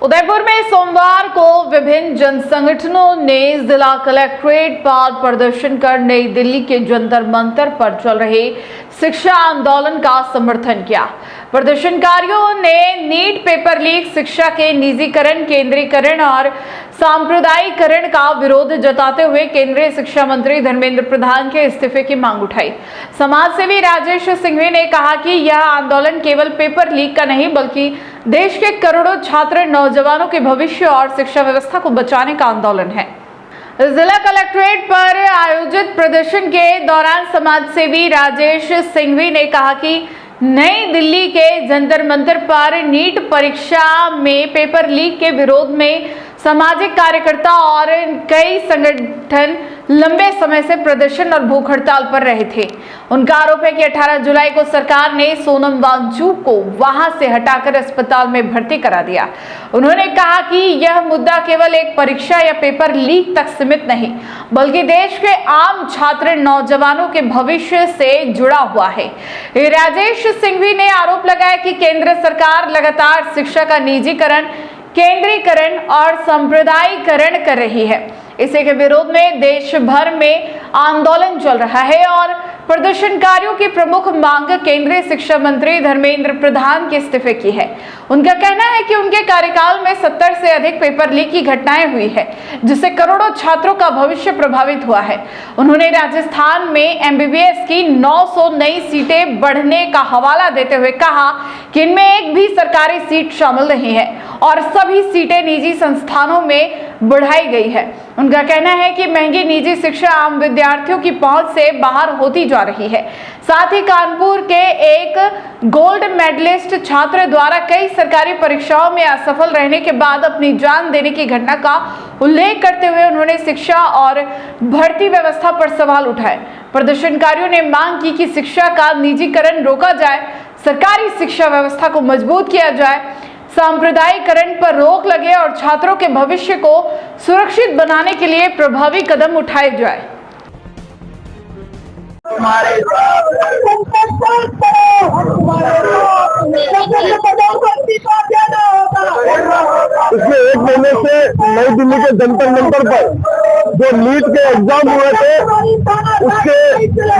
उदयपुर में सोमवार को विभिन्न जन संगठनों ने जिला कलेक्ट्रेट पर प्रदर्शन कर नई दिल्ली के जंतर मंतर पर चल रहे शिक्षा आंदोलन का समर्थन किया। प्रदर्शनकारियों ने नीट पेपर लीक, शिक्षा के निजीकरण, केंद्रीकरण और सांप्रदायिकरण का विरोध जताते हुए केंद्रीय शिक्षा मंत्री धर्मेंद्र प्रधान के इस्तीफे की मांग उठाई। समाजसेवी राजेश सिंघवी ने कहा कि यह आंदोलन केवल पेपर लीक का नहीं बल्कि देश के करोड़ों छात्र, नौजवानों के भविष्य और शिक्षा व्यवस्था को बचाने का आंदोलन है। जिला कलेक्ट्रेट पर आयोजित प्रदर्शन के दौरान समाजसेवी राजेश सिंघवी ने कहा कि नई दिल्ली के जंतर मंतर पर नीट परीक्षा में पेपर लीक के विरोध में सामाजिक कार्यकर्ता और कई संगठन लंबे समय से प्रदर्शन और भूख हड़ताल पर रहे थे। उनका आरोप है कि 18 जुलाई को सरकार ने सोनम वांगचुक को वहां से हटाकर अस्पताल में भर्ती करा दिया। उन्होंने कहा कि यह मुद्दा केवल एक परीक्षा या पेपर लीक तक सीमित नहीं बल्कि देश के आम छात्र, नौजवानों के भविष्य से जुड़ा हुआ है। राजेश सिंघवी ने आरोप लगाया कि केंद्र सरकार लगातार शिक्षा का निजीकरण, केंद्रीकरण और सांप्रदायिकरण कर रही है। इसी के विरोध में देश भर में आंदोलन चल रहा है और प्रदर्शनकारियों की प्रमुख मांग केंद्रीय शिक्षा मंत्री धर्मेंद्र प्रधान के इस्तीफे की है। उनका कहना है कि उनके कार्यकाल में 70 से अधिक पेपर लीक की घटनाएं हुई है, जिससे करोड़ों छात्रों का भविष्य प्रभावित हुआ है। उन्होंने राजस्थान में एमबीबीएस की 900 नई सीटें बढ़ने का हवाला देते हुए कहा कि इनमें एक भी सरकारी सीट शामिल नहीं है और सभी सीटें निजी संस्थानों में बढ़ाई गई है। उनका कहना है कि महंगी निजी शिक्षा आम विद्यार्थियों की पहुंच से बाहर होती जा रही है। साथ ही कानपुर के एक गोल्ड मेडलिस्ट छात्र द्वारा कई सरकारी परीक्षाओं में असफल रहने के बाद अपनी जान देने की घटना का उल्लेख करते हुए उन्होंने शिक्षा और भर्ती व्यवस्था पर सवाल उठाए। प्रदर्शनकारियों ने मांग की कि शिक्षा का निजीकरण रोका जाए, सरकारी शिक्षा व्यवस्था को मजबूत किया जाए, सांप्रदायिकरण पर रोक लगे और छात्रों के भविष्य को सुरक्षित बनाने के लिए प्रभावी कदम उठाए जाए। पिछले एक महीने से नई दिल्ली के जंतर मंतर पर जो नीट के एग्जाम हुए थे, उसके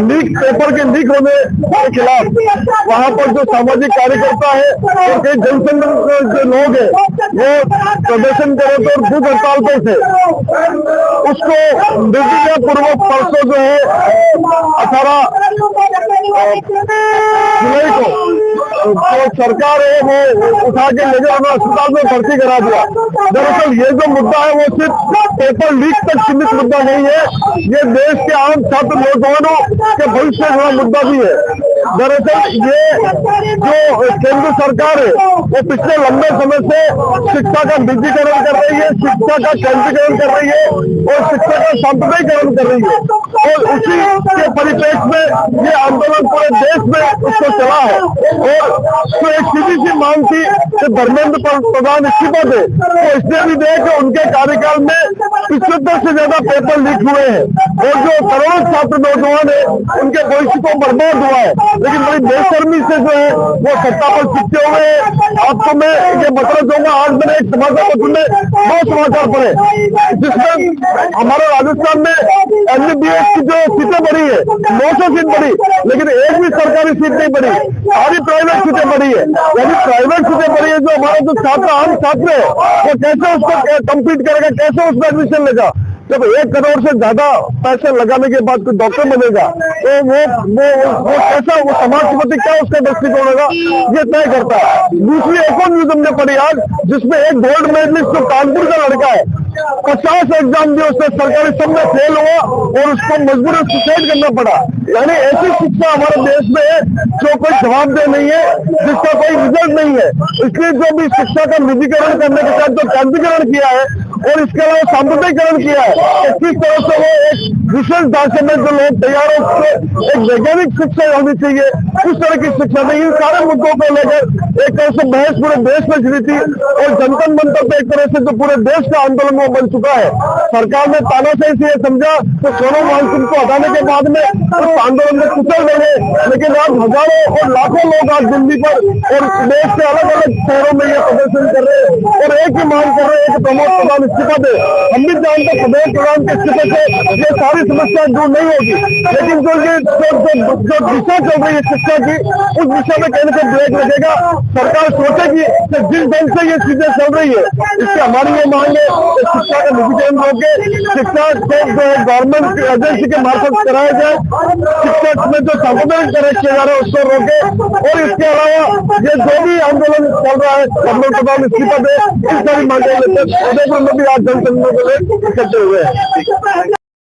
लीक पेपर के लीक होने के खिलाफ वहां पर जो सामाजिक कार्यकर्ता है और कई जनसंघ जो लोग हैं वो प्रदर्शन कर रहे थे और भूख हड़ताल पर थे। उसको निर्देश पूर्वक परसों जो है 18 जुलाई को जो सरकार है वो उठा के लेकर उन्हें अस्पताल में भर्ती करा दिया। दरअसल ये जो मुद्दा है वो सिर्फ पेपर लीक तक सीमित मुद्दा नहीं है, ये देश के आम छात्र, नौजवानों के भविष्य का मुद्दा भी है। दरअसल ये जो केंद्र सरकार है वो पिछले लंबे समय से शिक्षा का निजीकरण कर रही है, शिक्षा का केंद्रीकरण कर रही है और शिक्षा का सांप्रदायिकरण कर रही है और उसी के परिप्रेक्ष्य में ये आंदोलन पूरे देश में उसको चला है। और तो एक सीधी सी मांग थी कि धर्मेंद्र प्रधान इस्तीफा दे, तो इसलिए भी दे कि उनके कार्यकाल में 75 से ज्यादा पेपर लीक हुए हैं और जो करोड़ों छात्र, नौजवान है उनके भविष्य को बर्बाद हुआ है। लेकिन बड़ी बेशर्मी से जो है वो सत्ता पर चिपके हुए हैं। आपको मैं ये बताना चाहूंगा, आज मैंने एक समाचार पत्र में 2 समाचार पढ़े जिसमें हमारे राजस्थान में एमबीबीएस की जो सीटें बढ़ी है 900 सीट बढ़ी, लेकिन एक भी सरकारी सीट नहीं बढ़ी, सारी प्राइवेट सीटें बढ़ी है। यानी प्राइवेट सीटें बढ़ी है, जो हमारा जो छात्र, आम छात्र है वो कैसे उसको कम्पीट करेगा, कैसे उसमें एडमिशन लेगा। जब 1 करोड़ से ज्यादा पैसे लगाने के बाद कोई डॉक्टर बनेगा तो वो कैसा, वो समाज के प्रति क्या उसका दृष्टिकोण होगा, ये तय करता है। दूसरी एक और न्यूज हमने पढ़ी आज, जिसमें एक गोल्ड मेडलिस्ट जो कानपुर का लड़का है 50 एग्जाम दिए, उसने सरकारी सब में फेल हुआ और उसको मजबूरन सुसाइड करना पड़ा। यानी ऐसी शिक्षा हमारे देश में है जो कोई जवाबदेह नहीं है, जिसका कोई रिजल्ट नहीं है। इसलिए जो भी शिक्षा का निजीकरण करने के साथ जो केंद्रीकरण किया है और इसके अलावा सांप्रदायिकरण किया है कि किस तरह से वो एक विशेष ढांचे में जो लोग तैयार हो उससे एक वैज्ञानिक शिक्षा होनी चाहिए, उस तरह की शिक्षा नहीं। इन सारे मुद्दों को लेकर एक तरह से बहस पूरे देश में छिड़ी थी और जनता मंत्र पे एक तरह से जो पूरे देश का आंदोलन वो बन चुका है। सरकार ने तानाशाही से ये समझा तो सोनम वांगचुक को हटाने के बाद में उस आंदोलन में कुचल देंगे, लेकिन आज हजारों और लाखों लोग आज दिल्ली पर और देश के अलग अलग शहरों में ये प्रदर्शन कर रहे हैं और एक ही मांग कर रहे हैं कि प्रमोद प्रधान इस्तीफा दे। हम भी जानते प्रदेश प्रधान के इस्तीफे से ये सारी समस्याएं दूर नहीं होगी, लेकिन जो दिशा चल रही है शिक्षा की, उस दिशा में कहीं से ब्रेक लगेगा। सरकार सोचेगी कि जिस ढंग से ये चीजें चल रही है, इससे हमारी ये मांग है कि शिक्षा का निजीकरण रोके, शिक्षा को जो है गवर्नमेंट एजेंसी के मार्फत कराया जाए, शिक्षा में जो सांप्रदायिक किया जा रहा है उसको रोके, और इसके अलावा ये जो भी आंदोलन चल रहा है प्रमोद प्रधान इस्तीफा दे, इस सारी मांगे लेकर उदयपुर में भी आज जनसंघ को लेकर इकट्ठे हुए हैं।